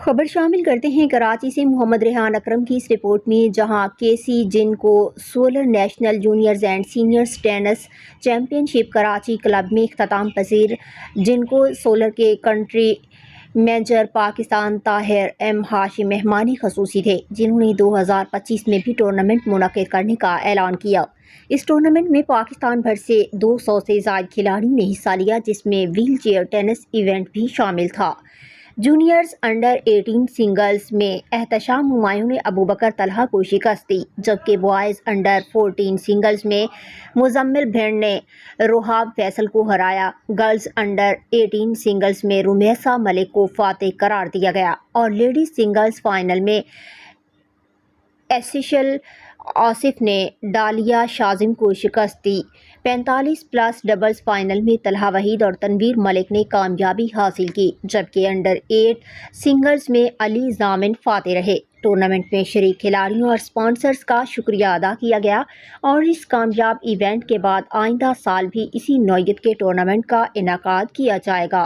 خبر شامل کرتے ہیں کراچی سے محمد ریحان اکرم کی اس رپورٹ میں، جہاں کے سی Jinko solar national juniors and seniors tennis championship Karachi club میں اختتام پذیر جن کو سولر کے country manager Pakistan Tahir M Hashim مہمان خصوصی تھے، جنہوں نے 2025 میں بھی ٹورنامنٹ منعقد کرنے کا اعلان کیا۔ اس ٹورنامنٹ میں پاکستان بھر سے 200 سے زائد کھلاڑیوں نے حصہ لیا، جس میں ویل چیئر ٹینس ایونٹ بھی شامل تھا۔ جونیئرز انڈر 18 سنگلز میں احتشام ہمایوں نے ابوبکر طلحہ کو شکست دی، جبکہ بوائز انڈر 14 سنگلز میں مزمل بھنڈ نے روحاب فیصل کو ہرایا۔ گرلز انڈر 18 سنگلز میں رمیسہ ملک کو فاتح قرار دیا گیا اور لیڈیز سنگلز فائنل میں ایشیل آصف نے ڈالیہ شاذم کو شکست دی۔ 45+ ڈبلز فائنل میں طلحہ وحید اور تنویر ملک نے کامیابی حاصل کی، جبکہ انڈر 8 سنگلز میں علی ضامن فاتح رہے۔ ٹورنامنٹ میں شریک کھلاڑیوں اور اسپانسرز کا شکریہ ادا کیا گیا اور اس کامیاب ایونٹ کے بعد آئندہ سال بھی اسی نوعیت کے ٹورنامنٹ کا انعقاد کیا جائے گا۔